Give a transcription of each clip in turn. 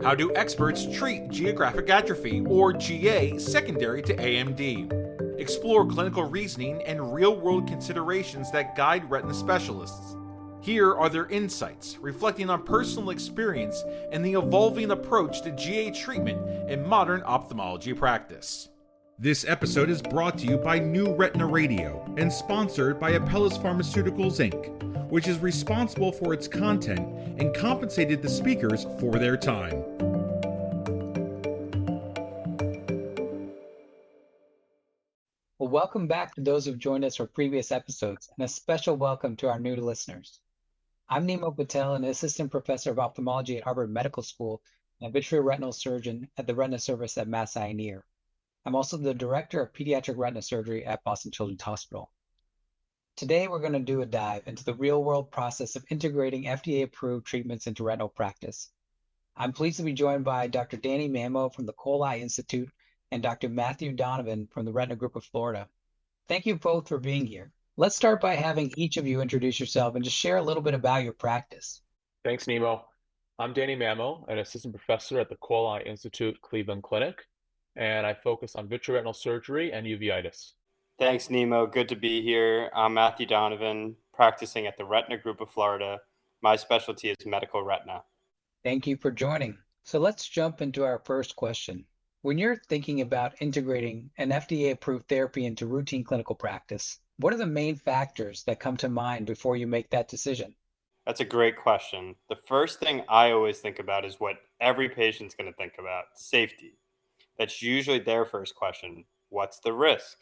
How do experts treat geographic atrophy, or GA, secondary to AMD? Explore clinical reasoning and real-world considerations that guide retina specialists. Here are their insights, reflecting on personal experience and the evolving approach to GA treatment in modern ophthalmology practice. This episode is brought to you by New Retina Radio and sponsored by Apellis Pharmaceuticals Inc., which is responsible for its content and compensated the speakers for their time. Well, welcome back to those who've joined us for previous episodes, and a special welcome to our new listeners. I'm Nemo Patel, an assistant professor of ophthalmology at Harvard Medical School and a vitreoretinal surgeon at the Retina Service at Mass Eye and Ear. I'm also the director of pediatric retina surgery at Boston Children's Hospital. Today, we're going to do a dive into the real-world process of integrating FDA-approved treatments into retinal practice. I'm pleased to be joined by Dr. Danny Mammo from the Cole Eye Institute and Dr. Matthew Donovan from the Retina Group of Florida. Thank you both for being here. Let's start by having each of you introduce yourself and just share a little bit about your practice. Thanks, Nemo. I'm Danny Mammo, an assistant professor at the Cole Eye Institute Cleveland Clinic, and I focus on vitreoretinal surgery and uveitis. Thanks, Nemo. Good to be here. I'm Matthew Donovan, practicing at the Retina Group of Florida. My specialty is medical retina. Thank you for joining. So let's jump into our first question. When you're thinking about integrating an FDA-approved therapy into routine clinical practice, what are the main factors that come to mind before you make that decision? That's a great question. The first thing I always think about is what every patient's going to think about: safety. That's usually their first question. What's the risk?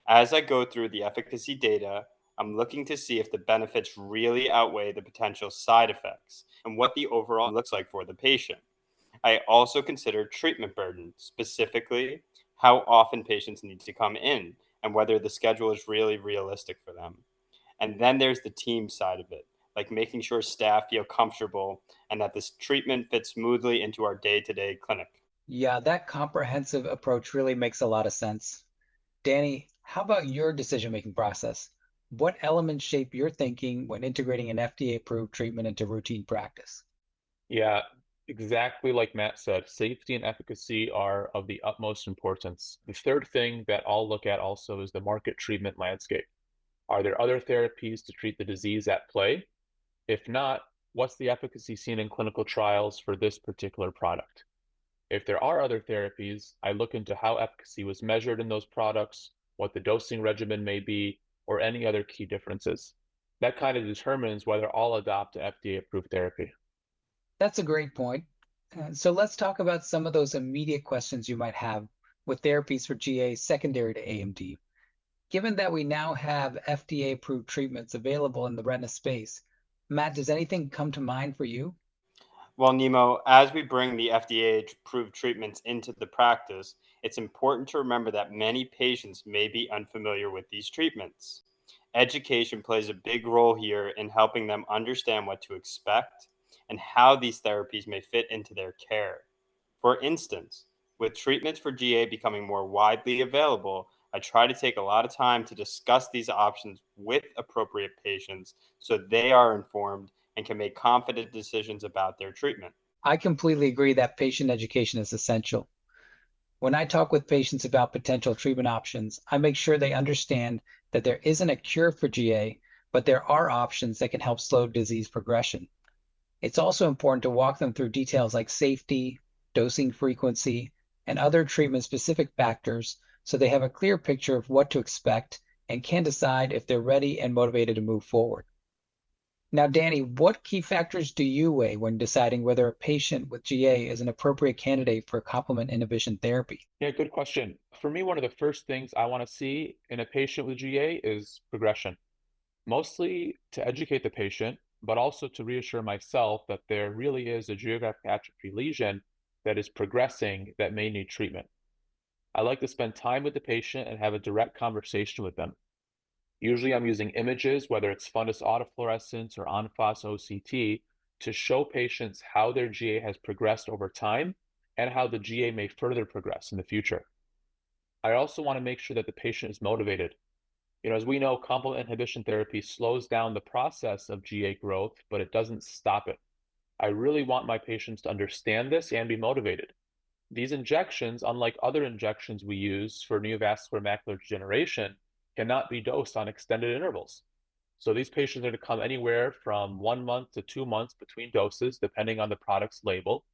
As I go through the efficacy data, I'm looking to see if the benefits really outweigh the potential side effects and what the overall looks like for the patient. I also consider treatment burden, specifically how often patients need to come in and whether the schedule is really realistic for them. And then there's the team side of it, like making sure staff feel comfortable and that this treatment fits smoothly into our day-to-day clinic. Yeah, that comprehensive approach really makes a lot of sense. Danny, how about your decision-making process? What elements shape your thinking when integrating an FDA-approved treatment into routine practice? Yeah, exactly like Matt said, safety and efficacy are of the utmost importance. The third thing that I'll look at also is the market treatment landscape. Are there other therapies to treat the disease at play? If not, what's the efficacy seen in clinical trials for this particular product? If there are other therapies, I look into how efficacy was measured in those products, what the dosing regimen may be, or any other key differences. That kind of determines whether I'll adopt an FDA-approved therapy. That's a great point. So let's talk about some of those immediate questions you might have with therapies for GA secondary to AMD. Given that we now have FDA-approved treatments available in the retina space, Matt, does anything come to mind for you? Well, Nemo, as we bring the FDA-approved treatments into the practice, it's important to remember that many patients may be unfamiliar with these treatments. Education plays a big role here in helping them understand what to expect and how these therapies may fit into their care. For instance, with treatments for GA becoming more widely available, I try to take a lot of time to discuss these options with appropriate patients so they are informed and can make confident decisions about their treatment. I completely agree that patient education is essential. When I talk with patients about potential treatment options, I make sure they understand that there isn't a cure for GA, but there are options that can help slow disease progression. It's also important to walk them through details like safety, dosing frequency, and other treatment-specific factors so they have a clear picture of what to expect and can decide if they're ready and motivated to move forward. Now, Danny, what key factors do you weigh when deciding whether a patient with GA is an appropriate candidate for complement inhibition therapy? Yeah, good question. For me, one of the first things I want to see in a patient with GA is progression, mostly to educate the patient, but also to reassure myself that there really is a geographic atrophy lesion that is progressing that may need treatment. I like to spend time with the patient and have a direct conversation with them. Usually I'm using images, whether it's fundus autofluorescence or on-phos OCT, to show patients how their GA has progressed over time and how the GA may further progress in the future. I also want to make sure that the patient is motivated. As we know, complement inhibition therapy slows down the process of GA growth, but it doesn't stop it. I really want my patients to understand this and be motivated. These injections, unlike other injections we use for neovascular macular degeneration, cannot be dosed on extended intervals. So these patients are going to come anywhere from 1 month to 2 months between doses, depending on the product's label.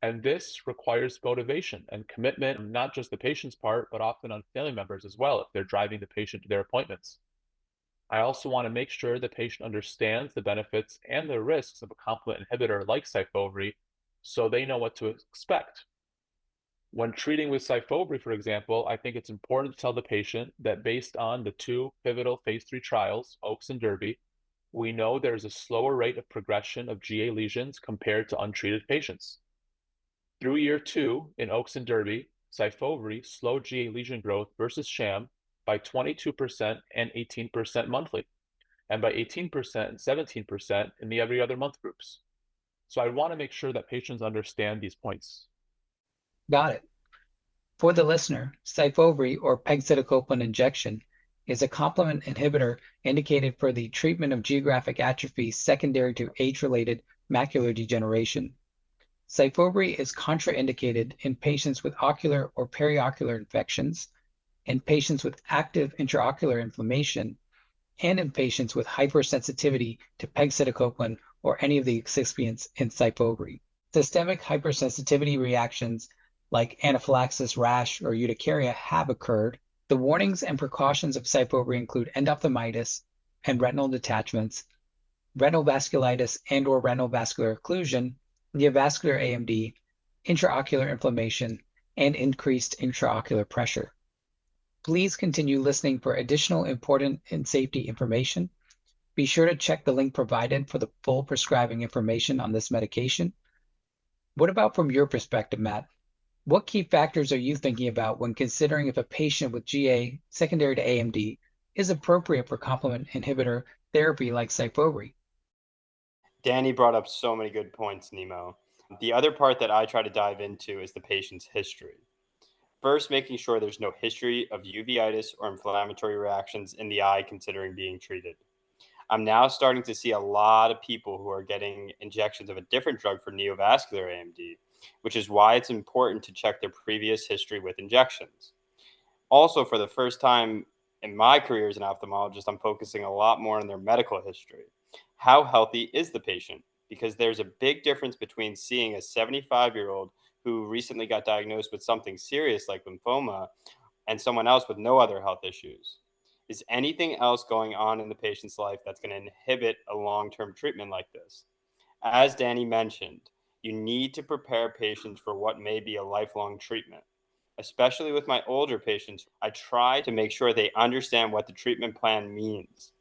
And this requires motivation and commitment, not just the patient's part, but often on family members as well, if they're driving the patient to their appointments. I also want to make sure the patient understands the benefits and the risks of a complement inhibitor like Syfovre so they know what to expect. When treating with Syfovre, for example, I think it's important to tell the patient that based on the two pivotal phase 3 trials, OAKS and Derby, we know there's a slower rate of progression of GA lesions compared to untreated patients. Through year 2 in OAKS and Derby, Syfovre slowed GA lesion growth versus sham by 22% and 18% monthly, and by 18% and 17% in the every other month groups. So I want to make sure that patients understand these points. Got it. For the listener, Syfovre or pegcetacoplan injection is a complement inhibitor indicated for the treatment of geographic atrophy secondary to age-related macular degeneration. Syfovre is contraindicated in patients with ocular or periocular infections, in patients with active intraocular inflammation, and in patients with hypersensitivity to pegcetacoplan or any of the excipients in Syfovre. Systemic hypersensitivity reactions like anaphylaxis, rash, or urticaria have occurred. The warnings and precautions of Syfovre include endophthalmitis and retinal detachments, retinal vasculitis and/or retinal vascular occlusion, neovascular AMD, intraocular inflammation, and increased intraocular pressure. Please continue listening for additional important and safety information. Be sure to check the link provided for the full prescribing information on this medication. What about from your perspective, Matt? What key factors are you thinking about when considering if a patient with GA secondary to AMD is appropriate for complement inhibitor therapy like Syfovre? Danny brought up so many good points, Nemo. The other part that I try to dive into is the patient's history. First, making sure there's no history of uveitis or inflammatory reactions in the eye considering being treated. I'm now starting to see a lot of people who are getting injections of a different drug for neovascular AMD, which is why it's important to check their previous history with injections. Also, for the first time in my career as an ophthalmologist, I'm focusing a lot more on their medical history. How healthy is the patient? Because there's a big difference between seeing a 75-year-old who recently got diagnosed with something serious like lymphoma and someone else with no other health issues. Is anything else going on in the patient's life that's going to inhibit a long-term treatment like this? As Danny mentioned, you need to prepare patients for what may be a lifelong treatment. Especially with my older patients, I try to make sure they understand what the treatment plan means.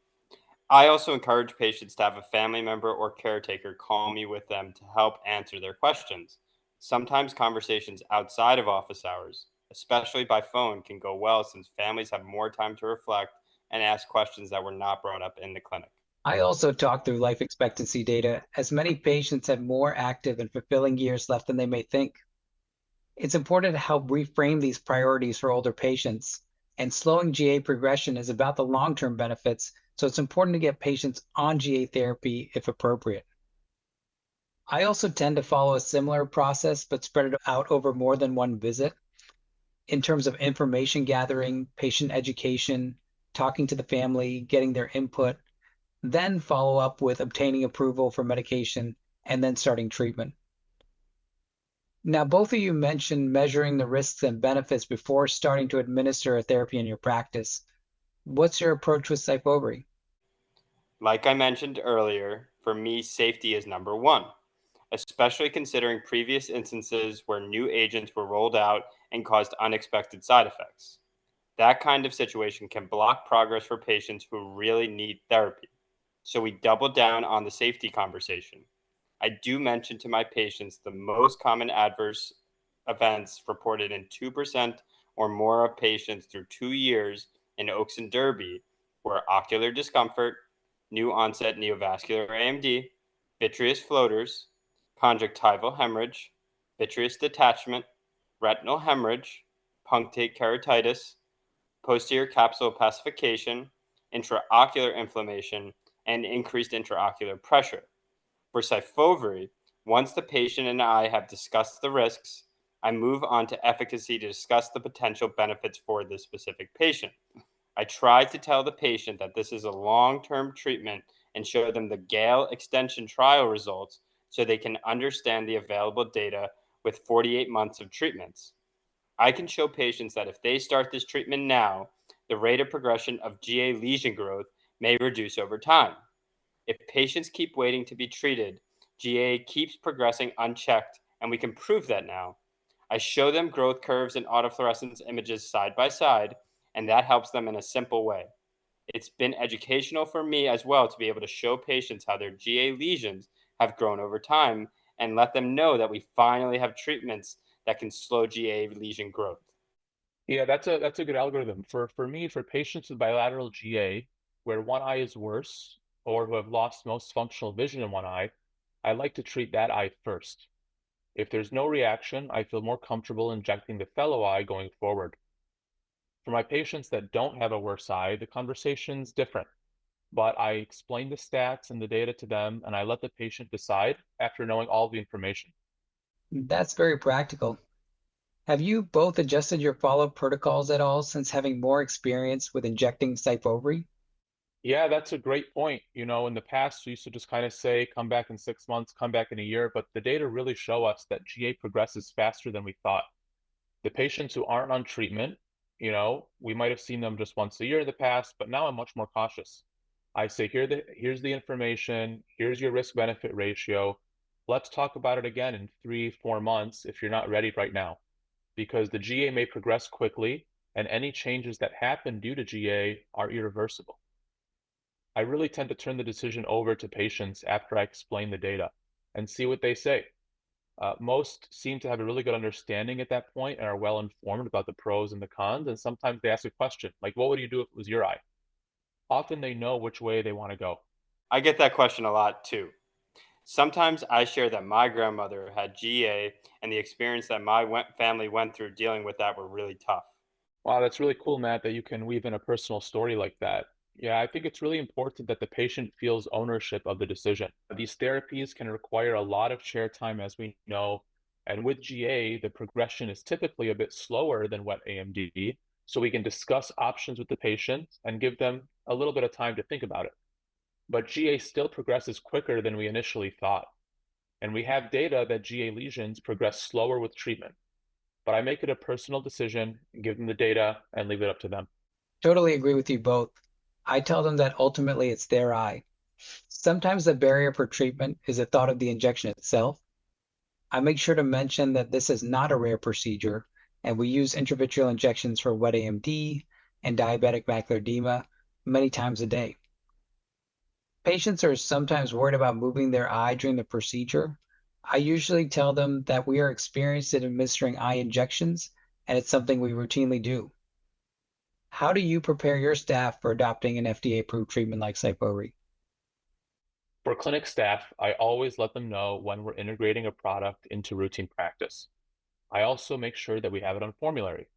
I also encourage patients to have a family member or caretaker call me with them to help answer their questions. Sometimes conversations outside of office hours, especially by phone, can go well since families have more time to reflect and ask questions that were not brought up in the clinic. I also talk through life expectancy data, as many patients have more active and fulfilling years left than they may think. It's important to help reframe these priorities for older patients, and slowing GA progression is about the long-term benefits, so it's important to get patients on GA therapy if appropriate. I also tend to follow a similar process, but spread it out over more than one visit in terms of information gathering, patient education, talking to the family, getting their input, then follow up with obtaining approval for medication, and then starting treatment. Now, both of you mentioned measuring the risks and benefits before starting to administer a therapy in your practice. What's your approach with Syfovre? Like I mentioned earlier, for me, safety is number one, especially considering previous instances where new agents were rolled out and caused unexpected side effects. That kind of situation can block progress for patients who really need therapy. So we double down on the safety conversation. I do mention to my patients the most common adverse events reported in 2% or more of patients through 2 years in OAKS and Derby were ocular discomfort, new onset neovascular AMD, vitreous floaters, conjunctival hemorrhage, vitreous detachment, retinal hemorrhage, punctate keratitis, posterior capsule opacification, intraocular inflammation, and increased intraocular pressure. For Syfovre, Once the patient and I have discussed the risks, I move on to efficacy to discuss the potential benefits for this specific patient. I try to tell the patient that this is a long term treatment and show them the Gale extension trial results so they can understand the available data with 48 months of treatments. I can show patients that if they start this treatment now, the rate of progression of GA lesion growth may reduce over time. If patients keep waiting to be treated, GA keeps progressing unchecked, and we can prove that now. I show them growth curves and autofluorescence images side by side, and that helps them in a simple way. It's been educational for me as well to be able to show patients how their GA lesions have grown over time and let them know that we finally have treatments that can slow GA lesion growth. Yeah, that's a good algorithm. For me, for patients with bilateral GA, where one eye is worse or who have lost most functional vision in one eye, I like to treat that eye first. If there's no reaction, I feel more comfortable injecting the fellow eye going forward. For my patients that don't have a worse eye, the conversation's different, but I explain the stats and the data to them, and I let the patient decide after knowing all the information. That's very practical. Have you both adjusted your follow-up protocols at all since having more experience with injecting Syfovre? Yeah, that's a great point. In the past, we used to just kind of say, come back in 6 months, come back in a year, but the data really show us that GA progresses faster than we thought. The patients who aren't on treatment, we might have seen them just once a year in the past, but now I'm much more cautious. I say, here's the information, here's your risk benefit ratio. Let's talk about it again in 3, 4 months if you're not ready right now, because the GA may progress quickly, and any changes that happen due to GA are irreversible. I really tend to turn the decision over to patients after I explain the data and see what they say. Most seem to have a really good understanding at that point and are well informed about the pros and the cons. And sometimes they ask a question like, what would you do if it was your eye? Often they know which way they want to go. I get that question a lot too. Sometimes I share that my grandmother had GA and the experience that family went through dealing with that were really tough. Wow, that's really cool, Matt, that you can weave in a personal story like that. Yeah, I think it's really important that the patient feels ownership of the decision. These therapies can require a lot of chair time, as we know. And with GA, the progression is typically a bit slower than wet AMD. So we can discuss options with the patient and give them a little bit of time to think about it. But GA still progresses quicker than we initially thought. And we have data that GA lesions progress slower with treatment. But I make it a personal decision, give them the data, and leave it up to them. Totally agree with you both. I tell them that ultimately it's their eye. Sometimes the barrier for treatment is the thought of the injection itself. I make sure to mention that this is not a rare procedure, and we use intravitreal injections for wet AMD and diabetic macular edema many times a day. Patients are sometimes worried about moving their eye during the procedure. I usually tell them that we are experienced at administering eye injections, and it's something we routinely do. How do you prepare your staff for adopting an FDA-approved treatment like Syfovre? For clinic staff, I always let them know when we're integrating a product into routine practice. I also make sure that we have it on formulary.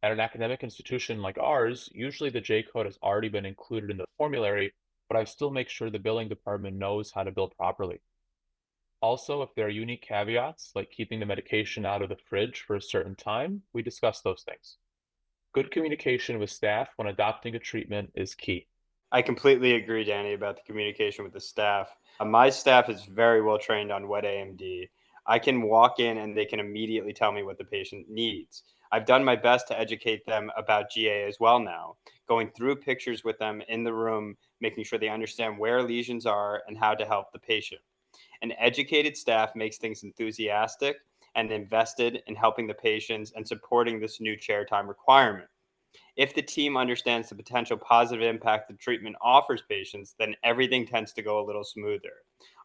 At an academic institution like ours, usually the J code has already been included in the formulary, but I still make sure the billing department knows how to bill properly. Also, if there are unique caveats, like keeping the medication out of the fridge for a certain time, we discuss those things. Good communication with staff when adopting a treatment is key. I completely agree, Danny, about the communication with the staff. My staff is very well trained on wet AMD. I can walk in and they can immediately tell me what the patient needs. I've done my best to educate them about GA as well now, going through pictures with them in the room, making sure they understand where lesions are and how to help the patient. An educated staff makes things enthusiastic and invested in helping the patients and supporting this new chair time requirement. If the team understands the potential positive impact the treatment offers patients, then everything tends to go a little smoother.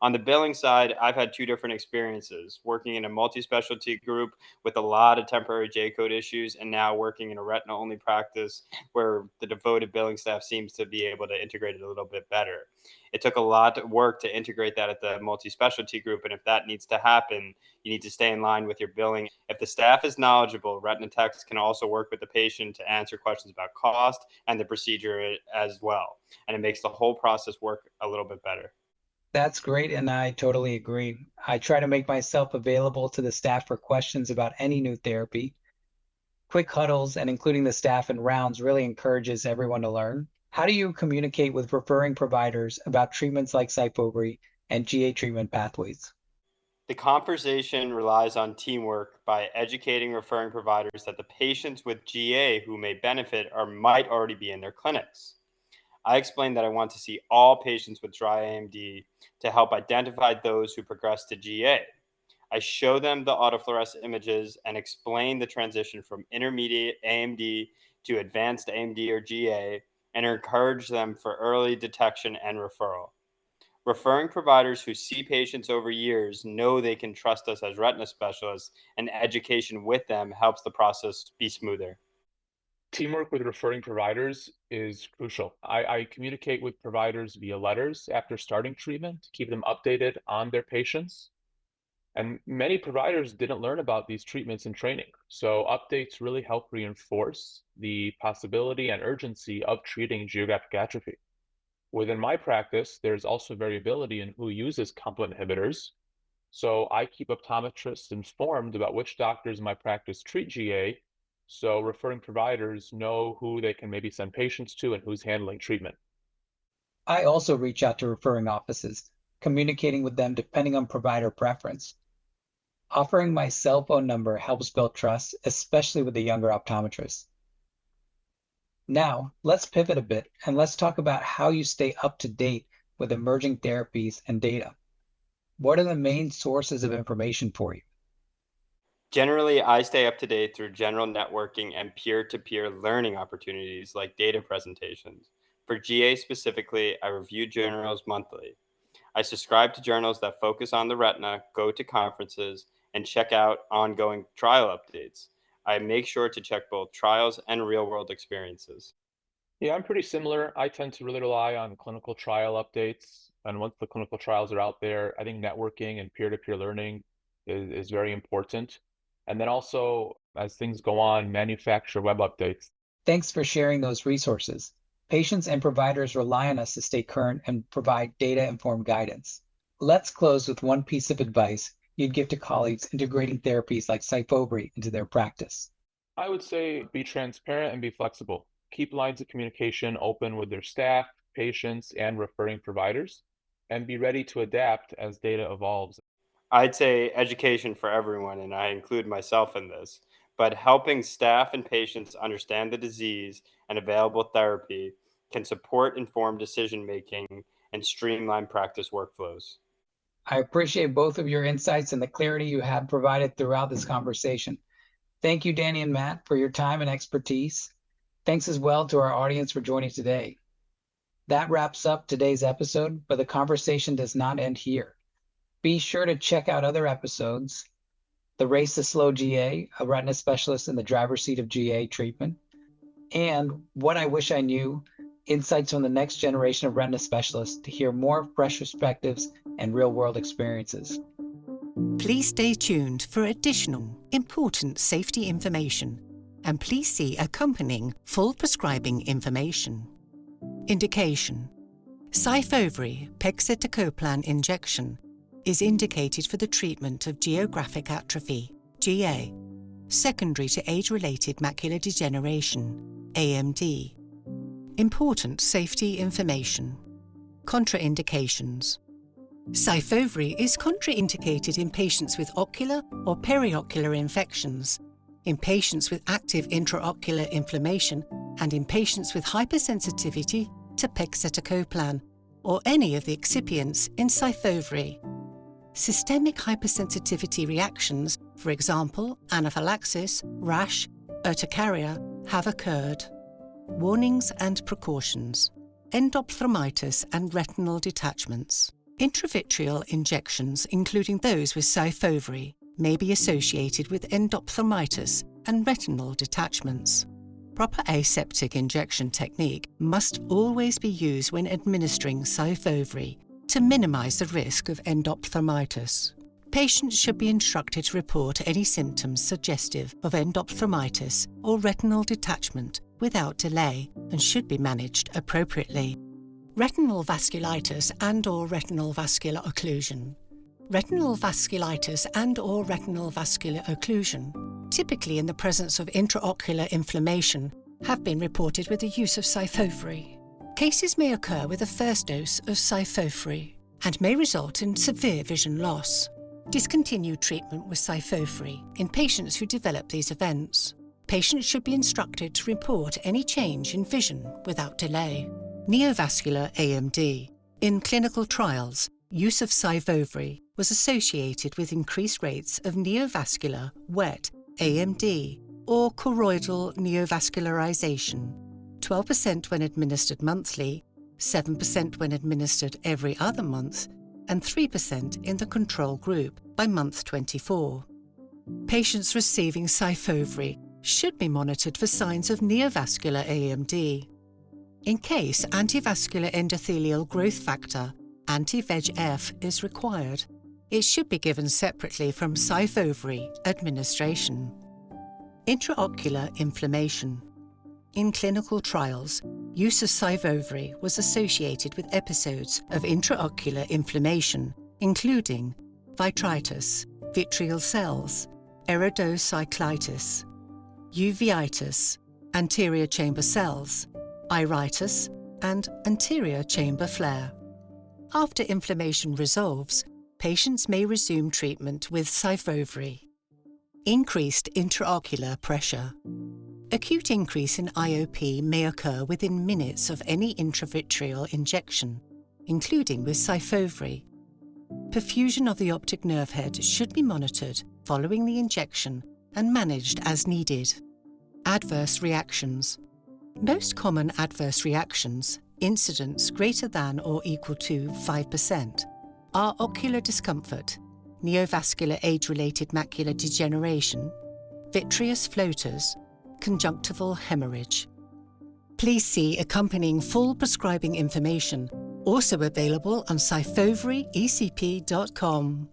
On the billing side, I've had two different experiences working in a multi specialty group with a lot of temporary J code issues, and now working in a retina only practice where the devoted billing staff seems to be able to integrate it a little bit better. It took a lot of work to integrate that at the multi specialty group, and if that needs to happen, you need to stay in line with your billing. If the staff is knowledgeable, retina techs can also work with the patient to answer questions about cost and the procedure as well. And it makes the whole process work a little bit better. That's great, and I totally agree. I try to make myself available to the staff for questions about any new therapy. Quick huddles and including the staff in rounds really encourages everyone to learn. How do you communicate with referring providers about treatments like Syfovre and GA treatment pathways? The conversation relies on teamwork by educating referring providers that the patients with GA who may benefit or might already be in their clinics. I explained that I want to see all patients with dry AMD to help identify those who progress to GA. I show them the autofluorescent images and explain the transition from intermediate AMD to advanced AMD or GA and encourage them for early detection and referral. Referring providers who see patients over years know they can trust us as retina specialists, and education with them helps the process be smoother. Teamwork with referring providers is crucial. I communicate with providers via letters after starting treatment to keep them updated on their patients. And many providers didn't learn about these treatments in training. So updates really help reinforce the possibility and urgency of treating geographic atrophy. Within my practice, there's also variability in who uses complement inhibitors. So I keep optometrists informed about which doctors in my practice treat GA, so referring providers know who they can maybe send patients to and who's handling treatment. I also reach out to referring offices, communicating with them depending on provider preference. Offering my cell phone number helps build trust, especially with the younger optometrists. Now, let's pivot a bit and let's talk about how you stay up to date with emerging therapies and data. What are the main sources of information for you? Generally, I stay up to date through general networking and peer to peer learning opportunities like data presentations. For GA specifically, I review journals monthly. I subscribe to journals that focus on the retina, go to conferences, and check out ongoing trial updates. I make sure to check both trials and real world experiences. Yeah, I'm pretty similar. I tend to really rely on clinical trial updates. And once the clinical trials are out there, I think networking and peer-to-peer learning is very important. And then also, as things go on, manufacturer web updates. Thanks for sharing those resources. Patients and providers rely on us to stay current and provide data-informed guidance. Let's close with one piece of advice you'd give to colleagues integrating therapies like Syfovre into their practice. I would say be transparent and be flexible. Keep lines of communication open with their staff, patients, and referring providers, and be ready to adapt as data evolves. I'd say education for everyone, and I include myself in this, but helping staff and patients understand the disease and available therapy can support informed decision making and streamline practice workflows. I appreciate both of your insights and the clarity you have provided throughout this conversation. Thank you, Danny and Matt, for your time and expertise. Thanks as well to our audience for joining today. That wraps up today's episode, but the conversation does not end here. Be sure to check out other episodes: The Race to Slow GA, a retina specialist in the driver's seat of GA treatment, and What I Wish I Knew, insights from the next generation of retina specialists to hear more fresh perspectives and real-world experiences. Please stay tuned for additional important safety information, and please see accompanying full prescribing information. Indication: Syfovre pegcetacoplan injection is indicated for the treatment of geographic atrophy, GA, secondary to age-related macular degeneration, AMD. Important safety information. Contraindications: Syfovre is contraindicated in patients with ocular or periocular infections, in patients with active intraocular inflammation, and in patients with hypersensitivity to pegcetacoplan or any of the excipients in Syfovre. Systemic hypersensitivity reactions, for example, anaphylaxis, rash, urticaria, have occurred. Warnings and precautions. Endophthalmitis and retinal detachments. Intravitreal injections, including those with Syfovre, may be associated with endophthalmitis and retinal detachments. Proper aseptic injection technique must always be used when administering Syfovre to minimize the risk of endophthalmitis. Patients should be instructed to report any symptoms suggestive of endophthalmitis or retinal detachment without delay and should be managed appropriately. Retinal vasculitis and/or retinal vascular occlusion. Retinal vasculitis and/or retinal vascular occlusion, typically in the presence of intraocular inflammation, have been reported with the use of Syfovre. Cases may occur with a first dose of Syfovre and may result in severe vision loss. Discontinue treatment with Syfovre in patients who develop these events. Patients should be instructed to report any change in vision without delay. Neovascular AMD. In clinical trials, use of Syfovre was associated with increased rates of neovascular, wet AMD or choroidal neovascularization, 12% when administered monthly, 7% when administered every other month, and 3% in the control group by month 24. Patients receiving Syfovre should be monitored for signs of neovascular AMD. In case antivascular endothelial growth factor, anti-VEGF, is required, it should be given separately from Syfovre administration. Intraocular inflammation. In clinical trials, use of Syfovre was associated with episodes of intraocular inflammation, including vitritis, vitreal cells, iridocyclitis, uveitis, anterior chamber cells, iritis, and anterior chamber flare. After inflammation resolves, patients may resume treatment with Syfovre. Increased intraocular pressure. Acute increase in IOP may occur within minutes of any intravitreal injection, including with Syfovre. Perfusion of the optic nerve head should be monitored following the injection and managed as needed. Adverse reactions. Most common adverse reactions, incidence greater than or equal to 5%, are ocular discomfort, neovascular age-related macular degeneration, vitreous floaters, conjunctival hemorrhage. Please see accompanying full prescribing information, also available on syfovreecp.com.